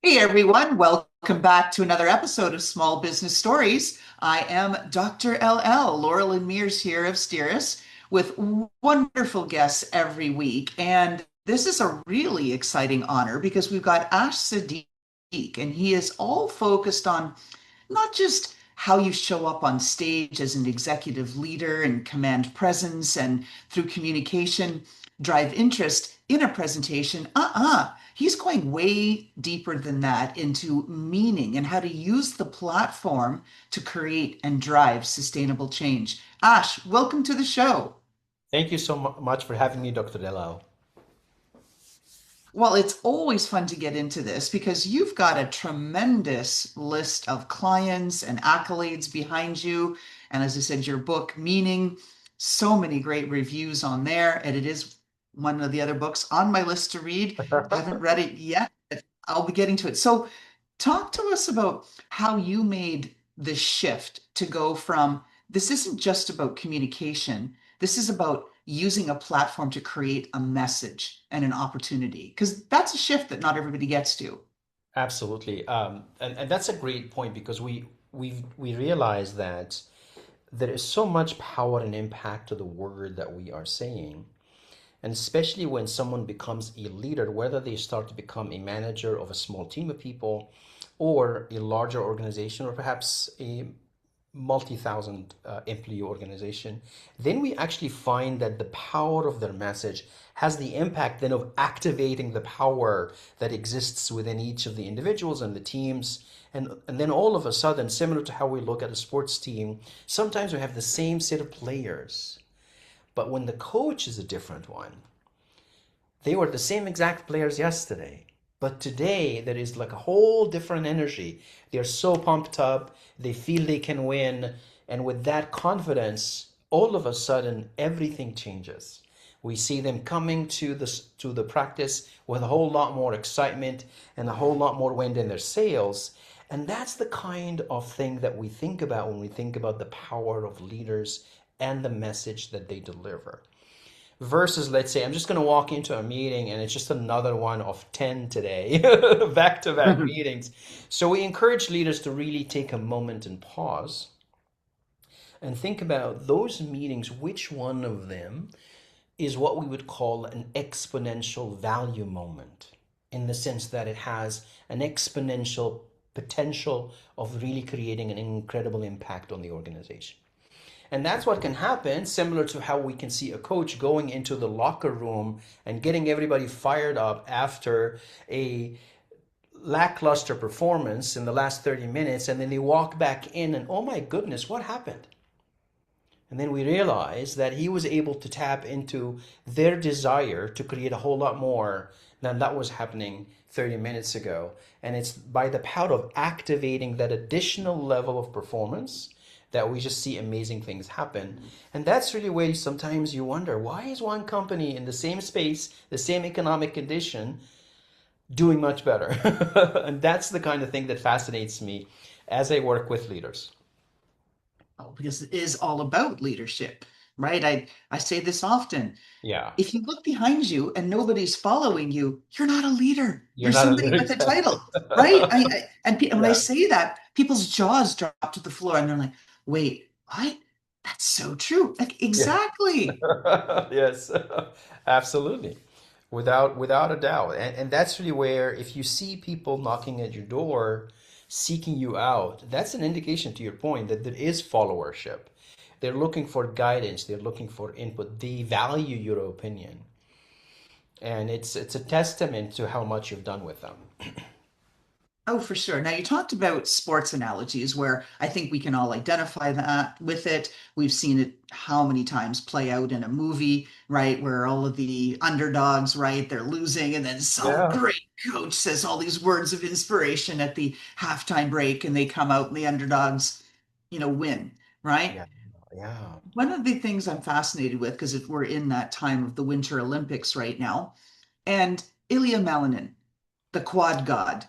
Hey everyone, welcome back to another episode of Small Business Stories. I am Dr. LL, Loralyn Mears here of Steeris, with wonderful guests every week. And this is a really exciting honor because we've got Ash Seddeek, and he is all focused on not just how you show up on stage as an executive leader and command presence and through communication drive interest in a presentation. He's going way deeper than that into meaning and how to use the platform to create and drive sustainable change. Ash, welcome to the show. Thank you so much for having me, Dr. Delao. Well, it's always fun to get into this because you've got a tremendous list of clients and accolades behind you. And as I said, your book, Meaning, so many great reviews on there. And it is one of the other books on my list to read. Haven't read it yet, but I'll be getting to it. So, talk to us about how you made the shift to go from this isn't just about communication, this is about using a platform to create a message and an opportunity, because that's a shift that not everybody gets to. Absolutely. And that's a great point because we realize that there is so much power and impact to the word that we are saying. And especially when someone becomes a leader, whether they start to become a manager of a small team of people or a larger organization or perhaps a multi-thousand employee organization, then we actually find that the power of their message has the impact then of activating the power that exists within each of the individuals and the teams. And then all of a sudden, similar to how we look at a sports team, sometimes we have the same set of players. But when the coach is a different one, they were the same exact players yesterday. But today there is like a whole different energy. They're so pumped up, they feel they can win, and with that confidence, all of a sudden everything changes. We see them coming to the practice with a whole lot more excitement and a whole lot more wind in their sails. And that's the kind of thing that we think about when we think about the power of leaders and the message that they deliver versus, let's say, I'm just going to walk into a meeting and it's just another one of 10 today, back to back meetings. So we encourage leaders to really take a moment and pause and think about those meetings, which one of them is what we would call an exponential value moment, in the sense that it has an exponential potential of really creating an incredible impact on the organization. And that's what can happen, similar to how we can see a coach going into the locker room and getting everybody fired up after a lackluster performance in the last 30 minutes. And then they walk back in and, oh my goodness, what happened? And then we realize that he was able to tap into their desire to create a whole lot more than that was happening 30 minutes ago. And it's by the power of activating that additional level of performance that we just see amazing things happen. And that's really where sometimes you wonder, why is one company in the same space, the same economic condition, doing much better? And that's the kind of thing that fascinates me as I work with leaders. Oh, because it is all about leadership, right? I say this often. Yeah, If you look behind you and nobody's following you, you're not a leader. you're You're not a somebody leader. with a Exactly. title, right? When I Yeah. say that, people's jaws drop to the floor and they're like, "Wait, what? That's so true." Like Yeah. exactly. Yes, absolutely. Without a doubt. And that's really where if you see people knocking at your door, seeking you out, that's an indication to your point that there is followership. They're looking for guidance, they're looking for input, they value your opinion. And it's a testament to how much you've done with them. Oh, for sure. Now, you talked about sports analogies where I think we can all identify that with it. We've seen it how many times play out in a movie, right? Where all of the underdogs, right? They're losing, and then some Yeah. great coach says all these words of inspiration at the halftime break, and they come out and the underdogs, win, right? Yeah. Yeah. One of the things I'm fascinated with, because if we're in that time of the Winter Olympics right now, and Ilya Malinin, the quad god.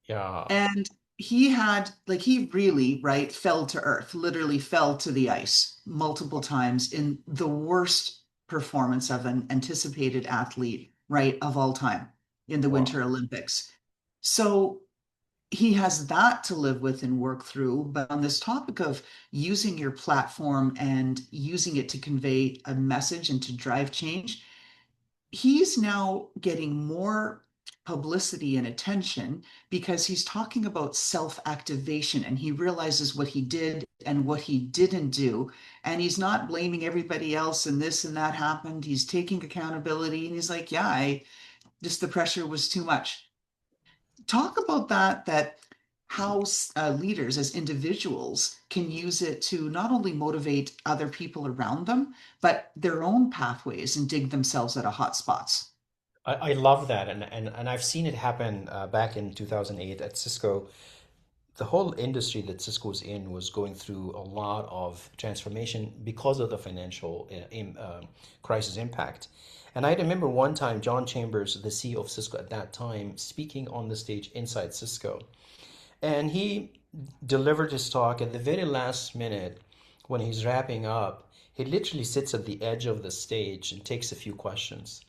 Yeah. And he really, right, fell to earth, literally fell to the ice multiple times in the worst performance of an anticipated athlete, right, of all time in the Wow. Winter Olympics. So he has that to live with and work through. But on this topic of using your platform and using it to convey a message and to drive change, he's now getting more publicity and attention because he's talking about self-activation and he realizes what he did and what he didn't do. And he's not blaming everybody else and this and that happened. He's taking accountability and he's like, yeah, I just the pressure was too much. Talk about that how leaders as individuals can use it to not only motivate other people around them, but their own pathways and dig themselves out of hot spots. I love that, and I've seen it happen back in 2008 at Cisco. The whole industry that Cisco's in was going through a lot of transformation because of the financial crisis impact. And I remember one time John Chambers, the CEO of Cisco at that time, speaking on the stage inside Cisco. And he delivered his talk at the very last minute when he's wrapping up. He literally sits at the edge of the stage and takes a few questions.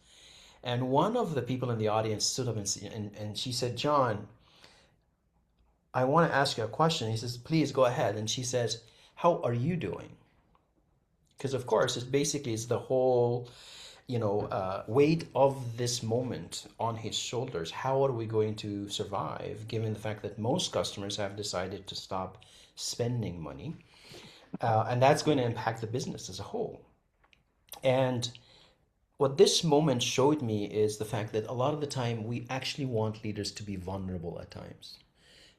And one of the people in the audience stood up and she said, John, I want to ask you a question. He says, please go ahead. And she says, how are you doing? Because of course, it's the whole, weight of this moment on his shoulders. How are we going to survive given the fact that most customers have decided to stop spending money? And that's going to impact the business as a whole. And what this moment showed me is the fact that a lot of the time we actually want leaders to be vulnerable at times,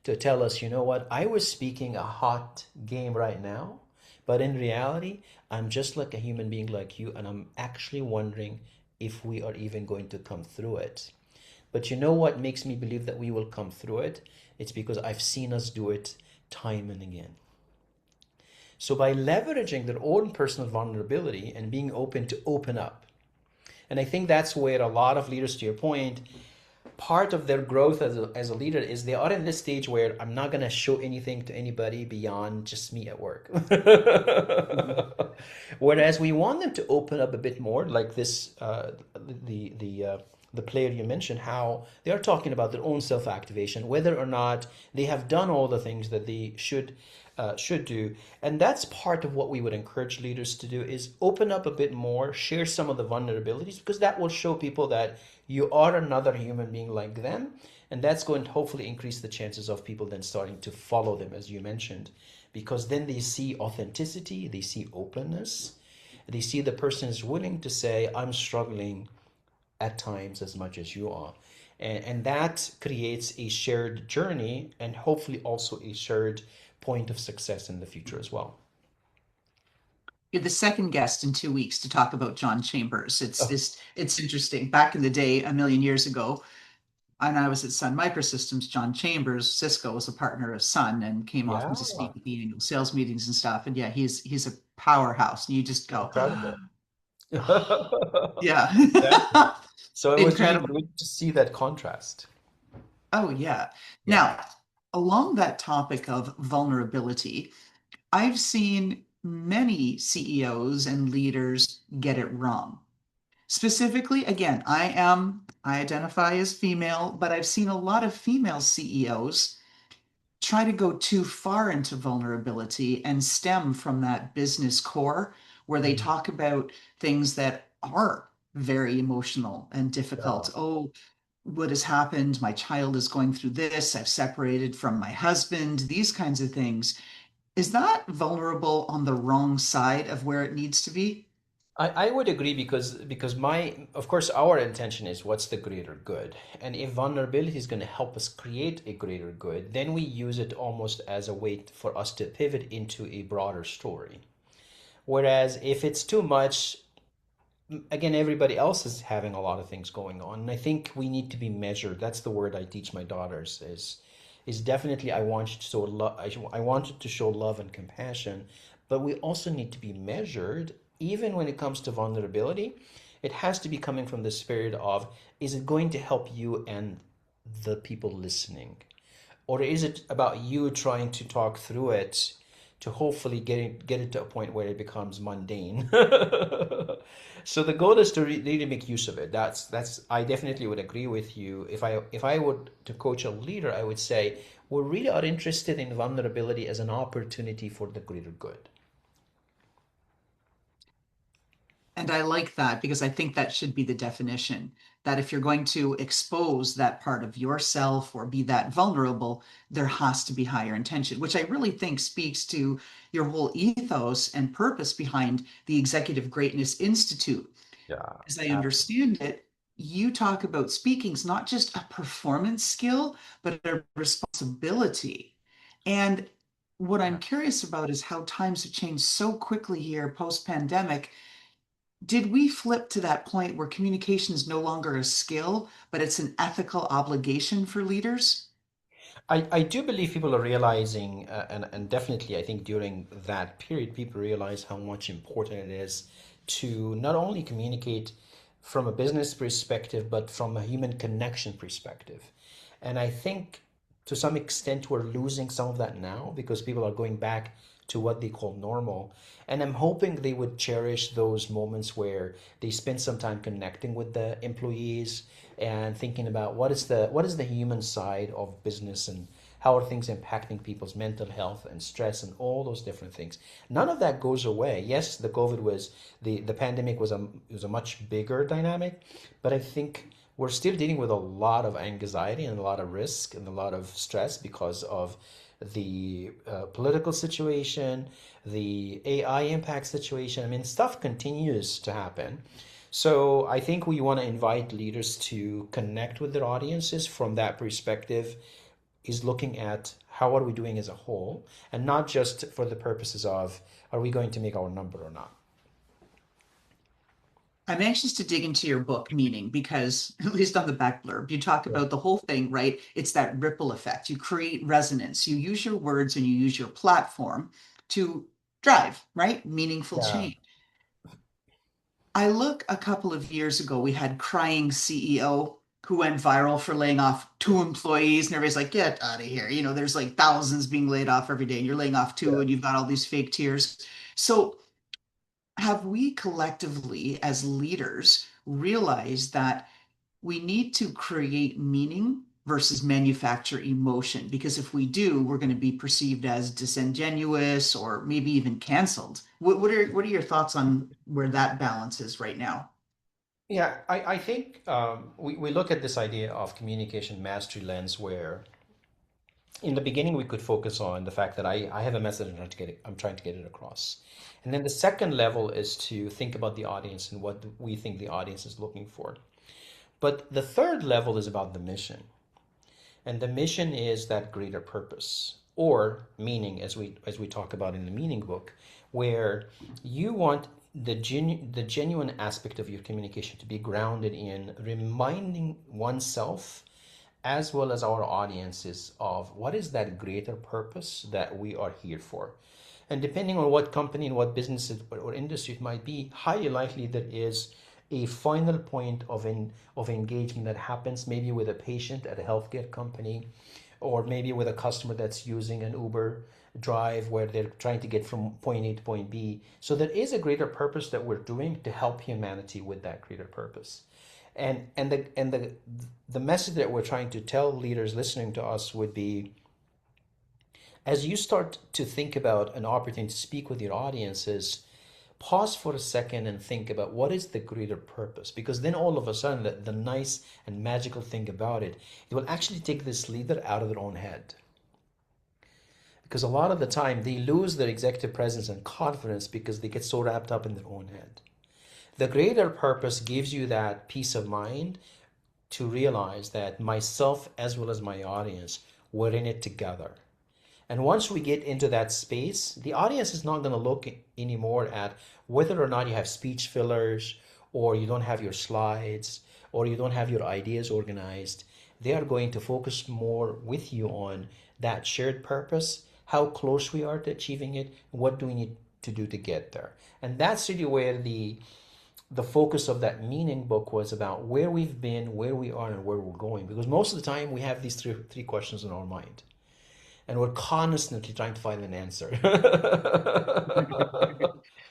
to tell us, you know what, I was speaking a hot game right now, but in reality, I'm just like a human being like you, and I'm actually wondering if we are even going to come through it. But you know what makes me believe that we will come through it? It's because I've seen us do it time and again. So by leveraging their own personal vulnerability and being open to open up, and I think that's where a lot of leaders, to your point, part of their growth as a leader is they are in this stage where I'm not going to show anything to anybody beyond just me at work. Mhm. Whereas we want them to open up a bit more, like this, the player you mentioned, how they are talking about their own self-activation, whether or not they have done all the things that they should do. And that's part of what we would encourage leaders to do is open up a bit more, share some of the vulnerabilities, because that will show people that you are another human being like them. And that's going to hopefully increase the chances of people then starting to follow them, as you mentioned, because then they see authenticity, they see openness, they see the person is willing to say, I'm struggling at times as much as you are. And that creates a shared journey and hopefully also a shared point of success in the future as well. You're the second guest in 2 weeks to talk about John Chambers. Oh, It's interesting. Back in the day, a million years ago, and I was at Sun Microsystems, John Chambers, Cisco was a partner of Sun and came yeah, often to speak at the annual sales meetings and stuff. And yeah, he's a powerhouse. And you just go, incredible. yeah, Exactly. So it was really incredible. good to see that contrast. Oh, yeah. Yeah. Now, along that topic of vulnerability, I've seen many CEOs and leaders get it wrong. Specifically, again, I identify as female, but I've seen a lot of female CEOs try to go too far into vulnerability and stem from that business core where they Mhm. talk about things that are very emotional and Yeah. difficult. Oh, what has happened? My child is going through this. I've separated from my husband, these kinds of things. Is that vulnerable on the wrong side of where it needs to be? I would agree because my of course our intention is what's the greater good. And if vulnerability is going to help us create a greater good, then we use it almost as a way for us to pivot into a broader story. Whereas if it's too much, again, everybody else is having a lot of things going on. And I think we need to be measured. That's the word I teach my daughters is definitely I want you to show I want you to show love and compassion, but we also need to be measured even when it comes to vulnerability. It has to be coming from the spirit of is it going to help you and the people listening? Or is it about you trying to talk through it to hopefully get it to a point where it becomes mundane. So the goal is to really make use of it. That's I definitely would agree with you. If I would to coach a leader, I would say we really are interested in vulnerability as an opportunity for the greater good. And I like that because I think that should be the definition that if you're going to expose that part of yourself or be that vulnerable, there has to be higher intention, which I really think speaks to your whole ethos and purpose behind the Executive Greatness Institute. Yeah, As I absolutely. understand it, you talk about speaking's not just a performance skill, but a responsibility. And what I'm Yeah. curious about is how times have changed so quickly here post-pandemic. Did we flip to that point where communication is no longer a skill, but it's an ethical obligation for leaders? I do believe people are realizing, and definitely I think during that period, people realize how much important it is to not only communicate from a business perspective, but from a human connection perspective. And I think to some extent we're losing some of that now because people are going back to what they call normal. And I'm hoping they would cherish those moments where they spend some time connecting with the employees and thinking about what is the human side of business and how are things impacting people's mental health and stress and all those different things. None of that goes away. Yes, the pandemic was a much bigger dynamic, but I think we're still dealing with a lot of anxiety and a lot of risk and a lot of stress because of the political situation, the AI impact situation. I mean, stuff continues to happen. So I think we want to invite leaders to connect with their audiences from that perspective, is looking at how are we doing as a whole and not just for the purposes of are we going to make our number or not. I'm anxious to dig into your book, meaning, because at least on the back blurb, you talk Yeah. about the whole thing, right? It's that ripple effect. You create resonance. You use your words and you use your platform to drive, right? Meaningful Yeah. change. I look a couple of years ago, we had crying CEO who went viral for laying off two employees, and everybody's like, get out of here. There's like thousands being laid off every day, and you're laying off two, Yeah. and you've got all these fake tears. So, have we collectively, as leaders, realized that we need to create meaning versus manufacture emotion? Because if we do, we're going to be perceived as disingenuous or maybe even canceled. What are your thoughts on where that balance is right now? Yeah, I think we look at this idea of communication mastery lens where in the beginning we could focus on the fact that I have a message and I'm trying to get it across. And then the second level is to think about the audience and what we think the audience is looking for. But the third level is about the mission. And the mission is that greater purpose or meaning as we talk about in the meaning book, where you want the genuine aspect of your communication to be grounded in reminding oneself as well as our audiences of what is that greater purpose that we are here for. And depending on what company and what business or industry it might be, highly likely there is a final point of engagement that happens maybe with a patient at a healthcare company or maybe with a customer that's using an Uber drive where they're trying to get from point A to point B. So there is a greater purpose that we're doing to help humanity with that greater purpose. And the message that we're trying to tell leaders listening to us would be as you start to think about an opportunity to speak with your audiences, pause for a second and think about what is the greater purpose. Because then all of a sudden, the nice and magical thing about it, it will actually take this leader out of their own head. Because a lot of the time, they lose their executive presence and confidence because they get so wrapped up in their own head. The greater purpose gives you that peace of mind to realize that myself as well as my audience, we're in it together. And once we get into that space, the audience is not going to look anymore at whether or not you have speech fillers or you don't have your slides or you don't have your ideas organized. They are going to focus more with you on that shared purpose, how close we are to achieving it, what do we need to do to get there. And that's really where the focus of that meaning book was about where we've been, where we are, and where we're going. Because most of the time we have these three questions in our mind. and we're constantly trying to find an answer.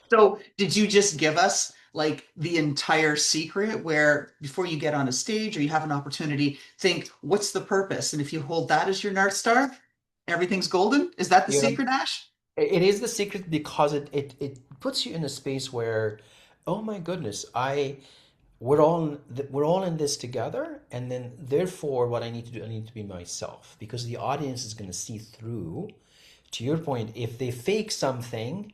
So, did you just give us like the entire secret where before you get on a stage or you have an opportunity, think, what's the purpose? And if you hold that as your North Star, everything's golden? Is that the Yeah. secret, Ash? It is the secret because it puts you in a space where, oh my goodness, we're all in this together, and then therefore what I need to do, I need to be myself because the audience is going to see through. To your point, if they fake something,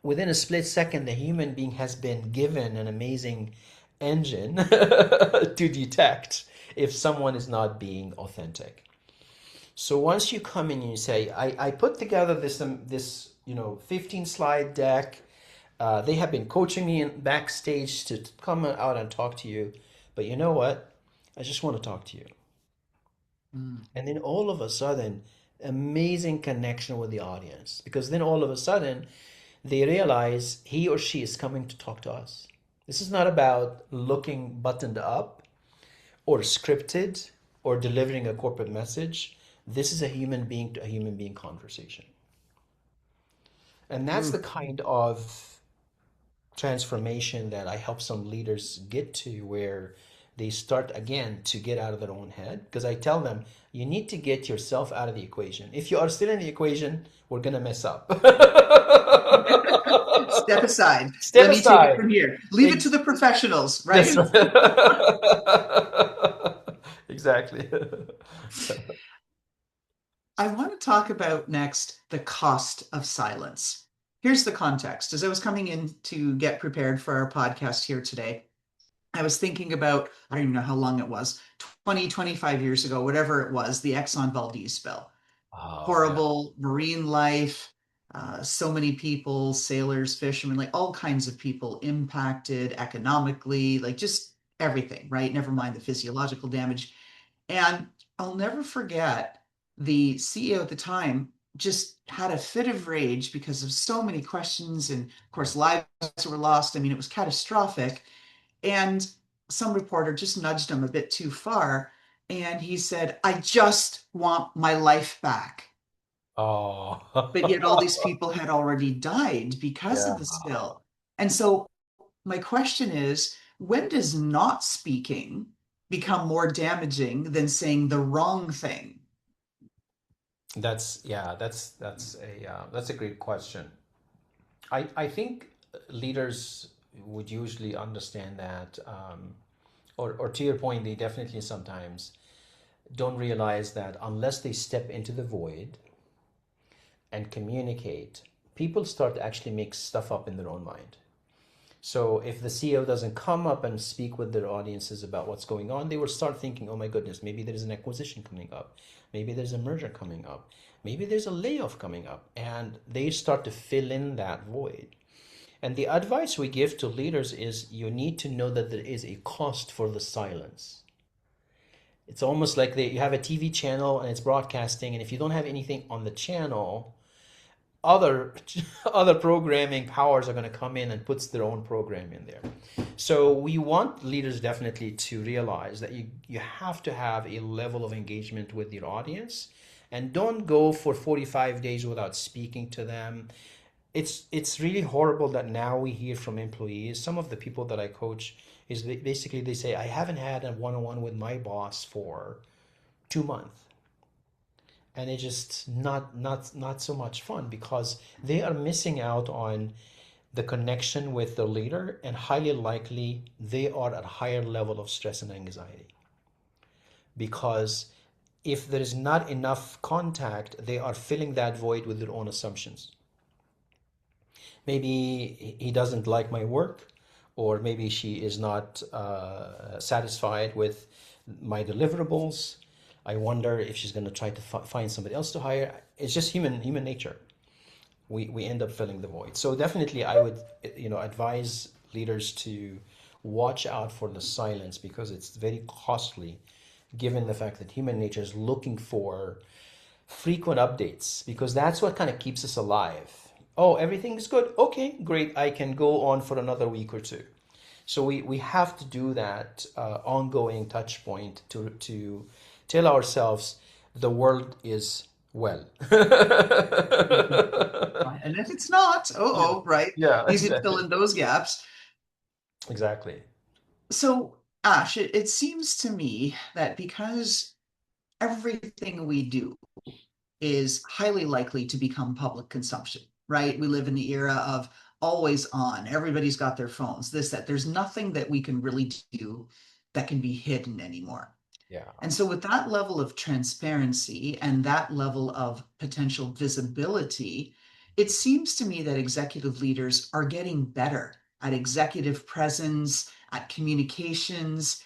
within a split second, the human being has been given an amazing engine to detect if someone is not being authentic. So once you come in and you say, I put together this 15 slide deck. They have been coaching me in backstage to come out and talk to you, but you know what? I just want to talk to you. Mm. And then all of a sudden, amazing connection with the audience because then all of a sudden they realize he or she is coming to talk to us. This is not about looking buttoned up or scripted or delivering a corporate message. This is a human being to a human being conversation. And that's the Mm. kind of transformation that I help some leaders get to where they start again to get out of their own head. Because I tell them, you need to get yourself out of the equation. If you are still in the equation, we're going to mess up. Step aside. Step Let me take it aside. from here. Leave it to Ex- the professionals, That's right? right. Exactly. I want to talk about next the cost of silence. Here's the context. As I was coming in to get prepared for our podcast here today, I was thinking about, I don't even know how long it was, 20, 25 years ago, whatever it was, the Exxon Valdez spill. Oh, yeah. Horrible marine life, so many people, sailors, fishermen, like all kinds of people impacted economically, like just everything, right? Never mind the physiological damage. And I'll never forget the CEO at the time just had a fit of rage because of so many questions. And of course, lives were lost. I mean, it was catastrophic. And some reporter just nudged him a bit too far. And he said, I just want my life back. But yet all these Oh. people had already died because Yeah. of the spill. And so my question is, when does not speaking become more damaging than saying the wrong thing? That's a great question. I think leaders would usually understand that, or to your point, they definitely sometimes don't realize that unless they step into the void and communicate, people start to actually make stuff up in their own mind. So if the CEO doesn't come up and speak with their audiences about what's going on, they will start thinking, oh my goodness, maybe there's an acquisition coming up. Maybe there's a merger coming up. Maybe there's a layoff coming up. And they start to fill in that void. And the advice we give to leaders is you need to know that there is a cost for the silence. It's almost like you have a TV channel and it's broadcasting, and if you don't have anything on the channel, other other programming powers are going to come in and puts their own program in there. So we want leaders definitely to realize that you have to have a level of engagement with your audience, and don't go for 45 days without speaking to them. It's really horrible that now we hear from employees, some of the people that I coach, is basically they say I haven't had a one-on-one with my boss for 2 months, and it's just not so much fun because they are missing out on the connection with the leader, and highly likely they are at a higher level of stress and anxiety because if there is not enough contact, they are filling that void with their own assumptions. Maybe he doesn't like my work, or maybe she is not satisfied with my deliverables. I wonder if she's going to try to find somebody else to hire. It's just human nature. We end up filling the void. So definitely, I would advise leaders to watch out for the silence because it's very costly, given the fact that human nature is looking for frequent updates because that's what kind of keeps us alive. Oh, everything is good. Okay, great. I can go on for another week or two. So we have to do that ongoing touch point to tell ourselves the world is well. Right. And if it's not, Yeah, right? yeah, Easy to fill exactly. in those gaps. Exactly. So, Ash, it seems to me that because everything we do is highly likely to become public consumption, right? We live in the era of always on. Everybody's got their phones, this, that. There's nothing that we can really do that can be hidden anymore. Yeah. And so, with that level of transparency and that level of potential visibility, it seems to me that executive leaders are getting better at executive presence, at communications,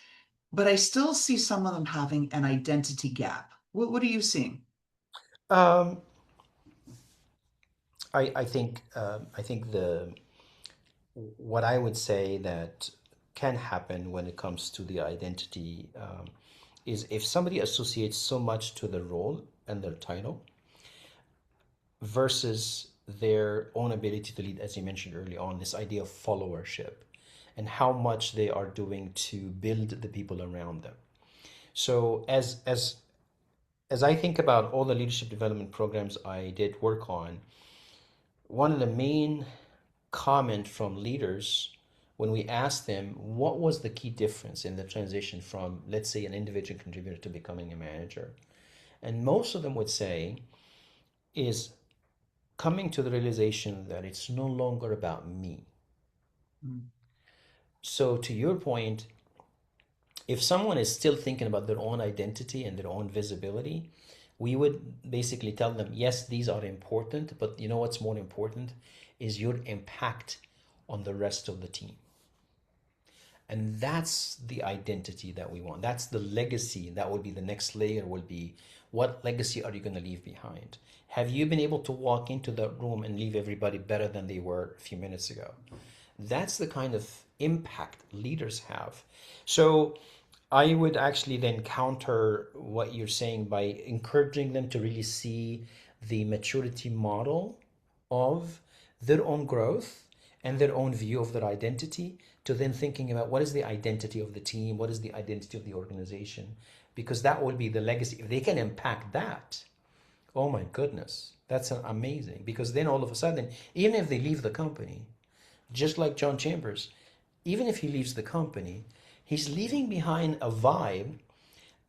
but I still see some of them having an identity gap. What are you seeing? Um, I think the what I would say that can happen when it comes to the identity is if somebody associates so much to the role and their title versus their own ability to lead, as you mentioned early on, this idea of followership and how much they are doing to build the people around them. So as I think about all the leadership development programs I did work on, one of the main comment from leaders when we asked them what was the key difference in the transition from, let's say, an individual contributor to becoming a manager, and most of them would say is coming to the realization that it's no longer about me. Mm. So to your point, if someone is still thinking about their own identity and their own visibility, we would basically tell them, yes, these are important, but you know what's more important is your impact on the rest of the team. And that's the identity that we want. That's the legacy. That will be the next layer, will be what legacy are you going to leave behind? Have you been able to walk into that room and leave everybody better than they were a few minutes ago? That's the kind of impact leaders have. So I would actually then counter what you're saying by encouraging them to really see the maturity model of their own growth and their own view of their identity, to then thinking about what is the identity of the team, what is the identity of the organization, because that will be the legacy. If they can impact that, oh my goodness, that's amazing. Because then all of a sudden, even if they leave the company, just like John Chambers, even if he leaves the company, he's leaving behind a vibe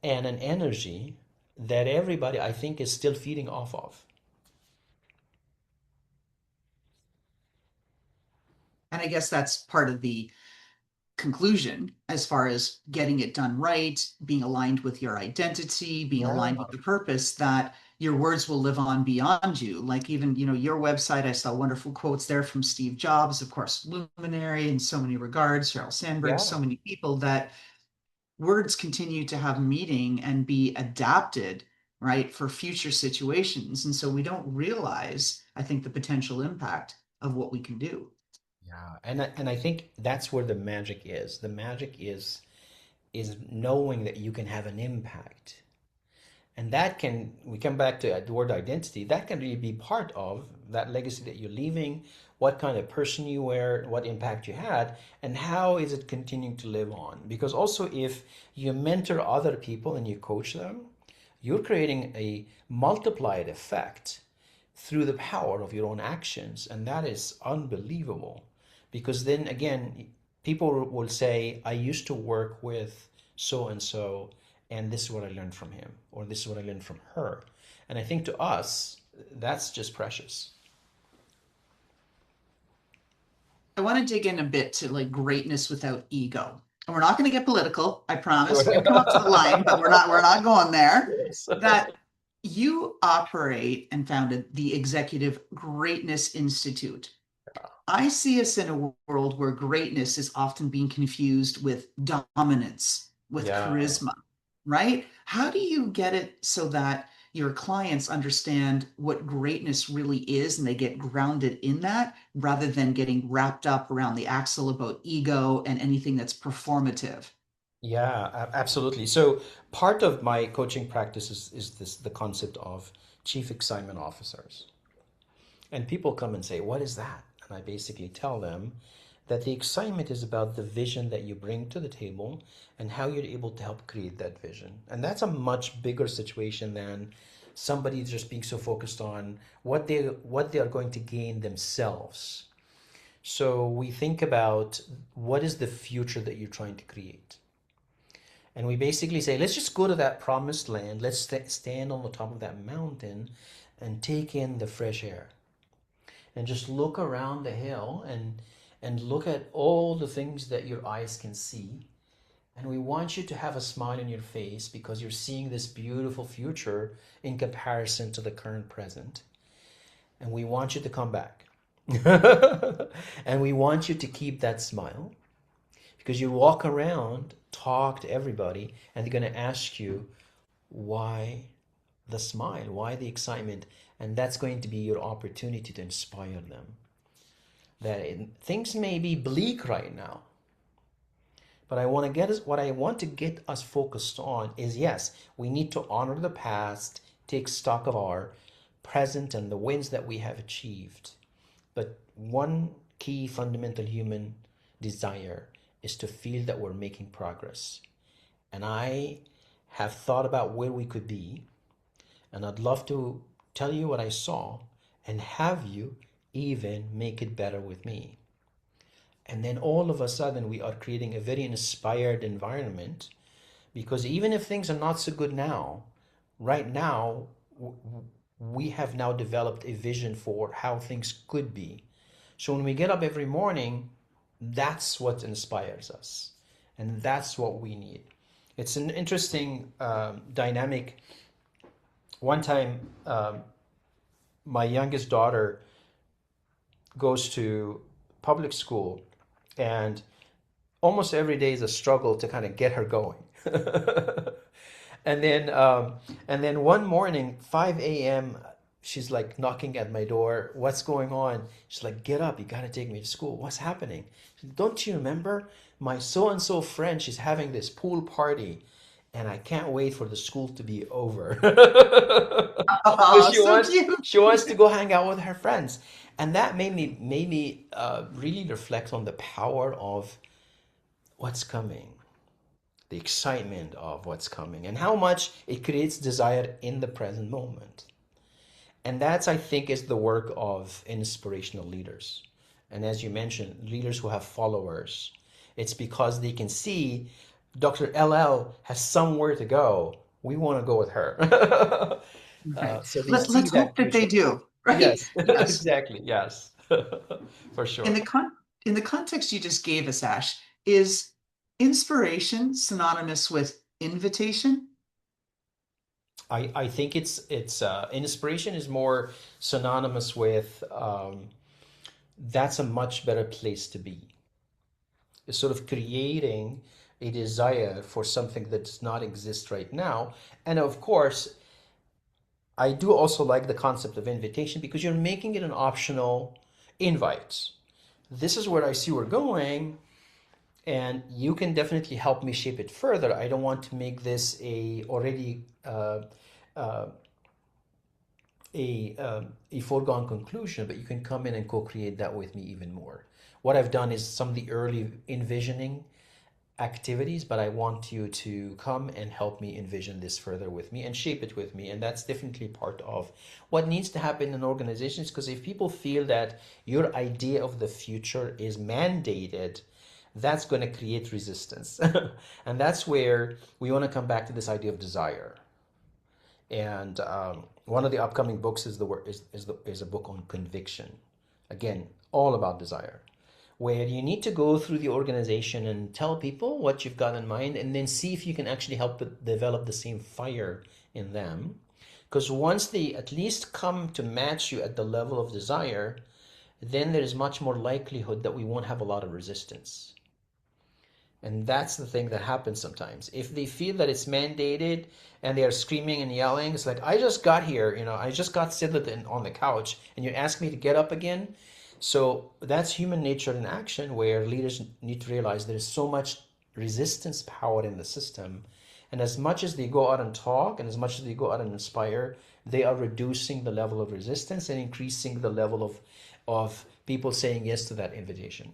and an energy that everybody, I think, is still feeding off of. And I guess that's part of the conclusion as far as getting it done right, being aligned with your identity, being aligned Yeah. with the purpose, that your words will live on beyond you. Like even, your website, I saw wonderful quotes there from Steve Jobs, of course, luminary in so many regards, Sheryl Sandberg, Yeah. so many people, that words continue to have meaning and be adapted, right, for future situations. And so we don't realize, I think, the potential impact of what we can do. Yeah, and I think that's where the magic is. The magic is knowing that you can have an impact. And that can, we come back to the word identity, that can really be part of that legacy that you're leaving, what kind of person you were, what impact you had, and how is it continuing to live on. Because also, if you mentor other people and you coach them, you're creating a multiplied effect through the power of your own actions. And that is unbelievable. Because then again, people will say, I used to work with so and so, and this is what I learned from him, or this is what I learned from her. And I think to us, that's just precious. I want to dig in a bit to like greatness without ego. And we're not going to get political, I promise. You come up to the line, but we're not going there. Yes. That you operate and founded the Executive Greatness Institute. I see us in a world where greatness is often being confused with dominance, with Yeah. charisma, right? How do you get it so that your clients understand what greatness really is and they get grounded in that rather than getting wrapped up around the axle about ego and anything that's performative? Yeah, absolutely. So part of my coaching practice is this the concept of chief excitement officers. And people come and say, what is that? And I basically tell them that the excitement is about the vision that you bring to the table and how you're able to help create that vision. And that's a much bigger situation than somebody just being so focused on what they are going to gain themselves. So we think about what is the future that you're trying to create. And we basically say, let's just go to that promised land. Let's stand on the top of that mountain and take in the fresh air and just look around the hill and look at all the things that your eyes can see. And we want you to have a smile on your face because you're seeing this beautiful future in comparison to the current present. And we want you to come back. And we want you to keep that smile because you walk around, talk to everybody, and they're going to ask you, why the smile? Why the excitement? And that's going to be your opportunity to inspire them. Things may be bleak right now, but what I want to get us focused on is, yes, we need to honor the past, take stock of our present and the wins that we have achieved. But one key fundamental human desire is to feel that we're making progress. And I have thought about where we could be, and I'd love to tell you what I saw and have you even make it better with me. And then all of a sudden, we are creating a very inspired environment because even if things are not so good now, right now, we have now developed a vision for how things could be. So when we get up every morning, that's what inspires us. And that's what we need. It's an interesting dynamic. One time, my youngest daughter goes to public school, and almost every day is a struggle to kind of get her going. And then one morning, 5 a.m., she's like knocking at my door. What's going on? She's like, get up, you gotta take me to school. What's happening? Said, don't you remember my so and so friend? She's having this pool party, and I can't wait for the school to be over. Because Oh, so cute. she wants to go hang out with her friends. And that made me really reflect on the power of what's coming, the excitement of what's coming, and how much it creates desire in the present moment. And that's, I think, is the work of inspirational leaders. And as you mentioned, leaders who have followers. It's because they can see Dr. LL has somewhere to go. We want to go with her. Right. So they see Let's that hope that they future. do. Right. Yes, Yes. exactly. Yes, for In sure. in the context you just gave us, Ash, is inspiration synonymous with invitation? I think inspiration is more synonymous with that's a much better place to be. It's sort of creating a desire for something that does not exist right now. And of course, I do also like the concept of invitation because you're making it an optional invite. This is where I see we're going, and you can definitely help me shape it further. I don't want to make this uh, a foregone conclusion, but you can come in and co-create that with me even more. What I've done is some of the early envisioning activities, but I want you to come and help me envision this further with me and shape it with me. And that's definitely part of what needs to happen in organizations, because if people feel that your idea of the future is mandated, that's going to create resistance. And that's where we want to come back to this idea of desire. And one of the upcoming books is a book on conviction. Again, all about desire, where you need to go through the organization and tell people what you've got in mind, and then see if you can actually help develop the same fire in them. Because once they at least come to match you at the level of desire, then there is much more likelihood that we won't have a lot of resistance. And that's the thing that happens sometimes. If they feel that it's mandated and they are screaming and yelling, it's like, I just got here, I just got seated on the couch and you ask me to get up again. So that's human nature in action, where leaders need to realize there is so much resistance power in the system. And as much as they go out and talk and as much as they go out and inspire, they are reducing the level of resistance and increasing the level of people saying yes to that invitation.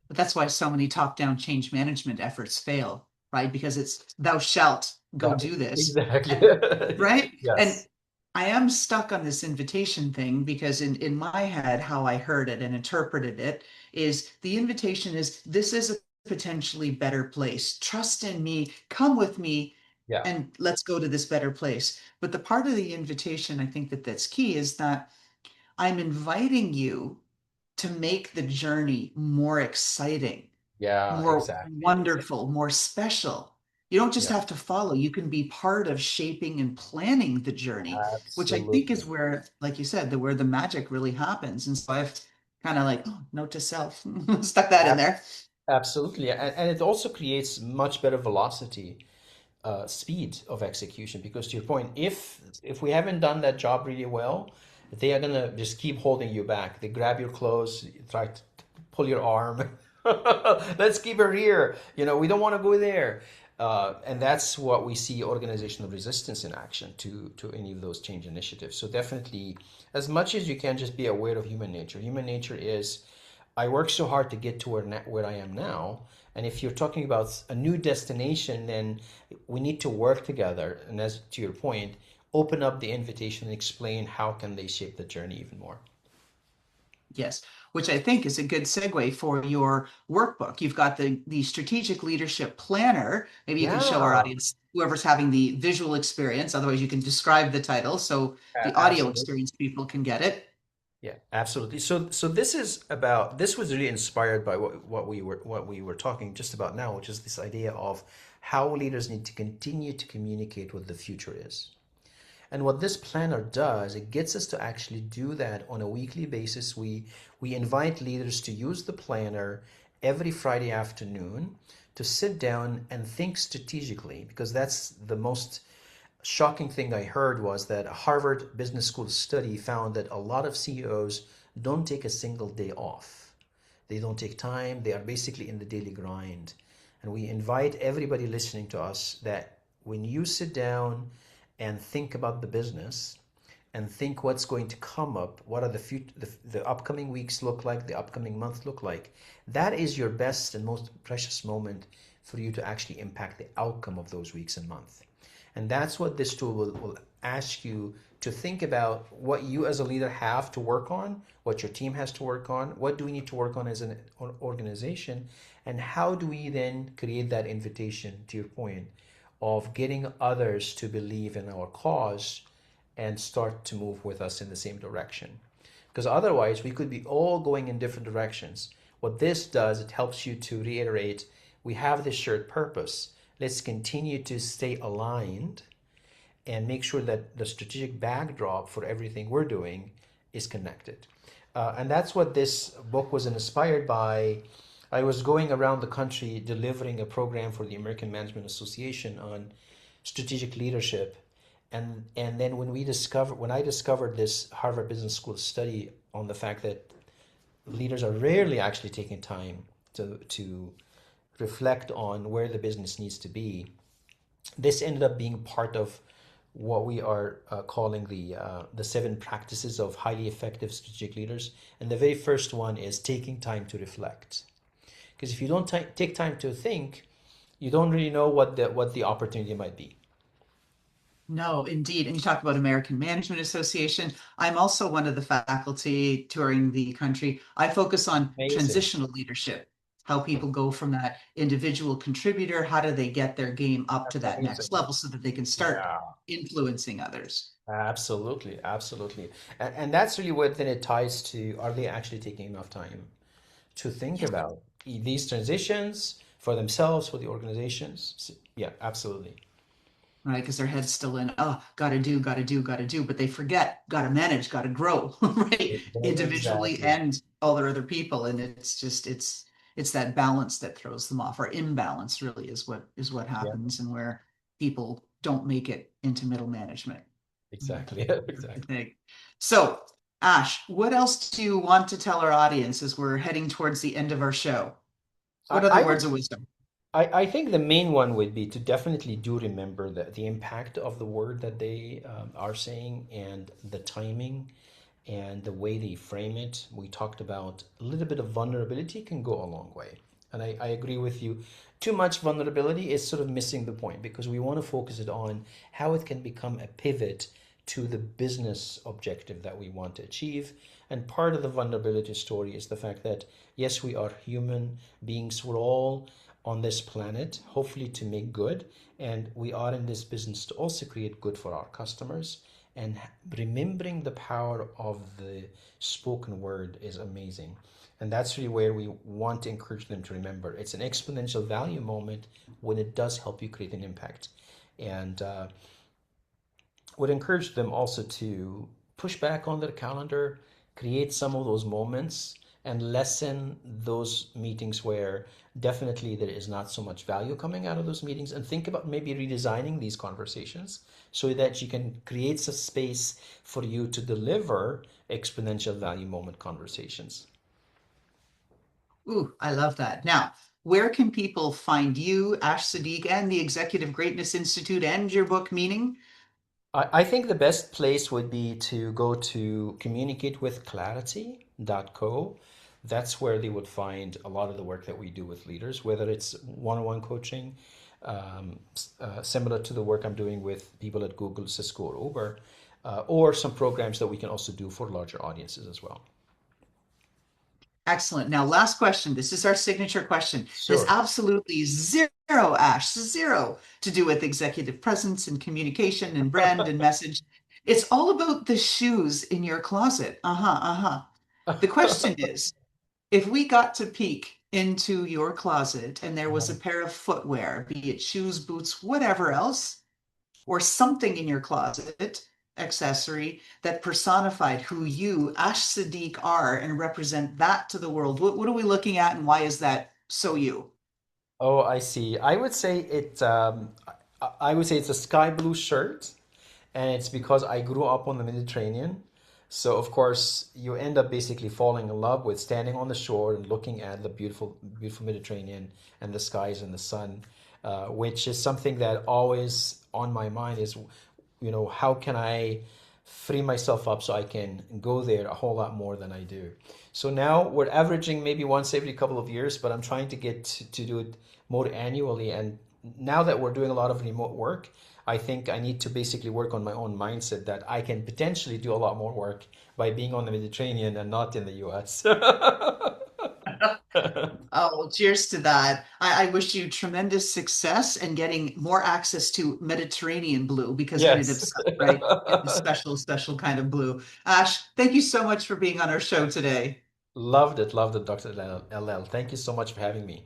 But that's why so many top-down change management efforts fail, right? Because it's thou shalt. go do this. Exactly. And right? And Yes. I am stuck on this invitation thing because in my head, how I heard it and interpreted it is the invitation is this is a potentially better place. Trust in me, come with me, Yeah. and let's go to this better place. But the part of the invitation I think that's key is that I'm inviting you to make the journey more exciting, Yeah, more exactly. wonderful, more special. You don't just Yeah, have to follow, you can be part of shaping and planning the journey, which I think is absolutely. where, like you said, where the magic really happens. And so I've kind of like, oh, note to self, stuck that in Ab- there. Absolutely. And it also creates much better velocity, speed of execution. Because to your point, if we haven't done that job really well, they are gonna just keep holding you back. They grab your clothes, try to pull your arm. Let's keep her here. We don't want to go there. And that's what we see organizational resistance in action to any of those change initiatives. So definitely, as much as you can, just be aware of human nature. Human nature is, I work so hard to get to where I am now. And if you're talking about a new destination, then we need to work together. And as to your point, open up the invitation and explain how can they shape the journey even more. Yes, which I think is a good segue for your workbook. You've got the strategic leadership planner. Maybe you can show our Yeah, audience, whoever's having the visual experience. Otherwise, you can describe the title so the audio absolutely. experience people can get it. Yeah, absolutely. So this was really inspired by what we were talking just about now, which is this idea of how leaders need to continue to communicate what the future is. And what this planner does, it gets us to actually do that on a weekly basis. We invite leaders to use the planner every Friday afternoon to sit down and think strategically, because that's the most shocking thing I heard was that a Harvard Business School study found that a lot of CEOs don't take a single day off. They don't take time. They are basically in the daily grind. And we invite everybody listening to us that when you sit down and think about the business and think what's going to come up, what are the upcoming weeks look like, the upcoming month look like, that is your best and most precious moment for you to actually impact the outcome of those weeks and months. And that's what this tool will ask you to think about: what you as a leader have to work on, what your team has to work on, what do we need to work on as an organization, and how do we then create that invitation, to your point, of getting others to believe in our cause and start to move with us in the same direction. Because otherwise, we could be all going in different directions. What this does, it helps you to reiterate, we have this shared purpose. Let's continue to stay aligned and make sure that the strategic backdrop for everything we're doing is connected. And that's what this book was inspired by. I was going around the country delivering a program for the American Management Association on strategic leadership. And then when I discovered this Harvard Business School study on the fact that leaders are rarely actually taking time to reflect on where the business needs to be, this ended up being part of what we are calling the seven practices of highly effective strategic leaders. And the very first one is taking time to reflect. Because if you don't take time to think, you don't really know what the opportunity might be. No, indeed. And you talk about American Management Association. I'm also one of the faculty touring the country. I focus on Amazing. transitional leadership, how people go from that individual contributor, how do they get their game up to That's that amazing. next level so that they can start Yeah, influencing others. absolutely, absolutely. And that's really what then it ties to, are they actually taking enough time to think Yes. about these transitions for themselves, for the organizations? Yeah, absolutely. Right? Because their head's still in, oh, gotta do, gotta do, gotta do, but they forget, gotta manage, gotta grow, right? Individually Exactly. and all their other people. And it's that balance that throws them off, or imbalance really is what Yeah, happens and where people don't make it into middle management. Mhm. exactly. I Exactly. think. So, Ash, what else do you want to tell our audience as we're heading towards the end of our show? What other I would words of wisdom? I think the main one would be to definitely do remember the impact of the word that they are saying, and the timing and the way they frame it. We talked about a little bit of vulnerability can go a long way. And I agree with you. too much vulnerability is sort of missing the point because we want to focus it on how it can become a pivot to the business objective that we want to achieve. And part of the vulnerability story is the fact that, yes, we are human beings. We're all on this planet, hopefully to make good. And we are in this business to also create good for our customers. And remembering the power of the spoken word is amazing. And that's really where we want to encourage them to remember. It's an exponential value moment when it does help you create an impact. And would encourage them also to push back on their calendar, create some of those moments, and lessen those meetings where definitely there is not so much value coming out of those meetings, and think about maybe redesigning these conversations so that you can create some space for you to deliver exponential value moment conversations. Ooh, I love that. Now, where can people find you, Ash Seddeek, and the Executive Greatness Institute and your book, Meaning? I think the best place would be to go to communicatewithclarity.co. That's where they would find a lot of the work that we do with leaders, whether it's one-on-one coaching, similar to the work I'm doing with people at Google, Cisco, or Uber, or some programs that we can also do for larger audiences as well. Excellent. Now, last question. This is our signature question. It has Sure. absolutely zero, Ash, zero to do with executive presence and communication and brand and message. It's all about the shoes in your closet. Uh-huh, uh-huh. The question is, if we got to peek into your closet and there was a pair of footwear, be it shoes, boots, whatever else, or something in your closet, accessory, that personified who you, Ash Seddeek, are and represent that to the world, what are we looking at and why is that so you? Oh, I see. I would say it's a sky blue shirt, and it's because I grew up on the Mediterranean. So of course, you end up basically falling in love with standing on the shore and looking at the beautiful, beautiful Mediterranean and the skies and the sun, which is something that always on my mind is, how can I free myself up so I can go there a whole lot more than I do. So now we're averaging maybe once every couple of years, but I'm trying to get to do it more annually. And now that we're doing a lot of remote work, I think I need to basically work on my own mindset that I can potentially do a lot more work by being on the Mediterranean and not in the US. Oh, well, cheers to that. I wish you tremendous success and getting more access to Mediterranean blue because we're Yes. obsessed, right? It's a special, special kind of blue. Ash, thank you so much for being on our show today. Loved it, Dr. LL. Thank you so much for having me.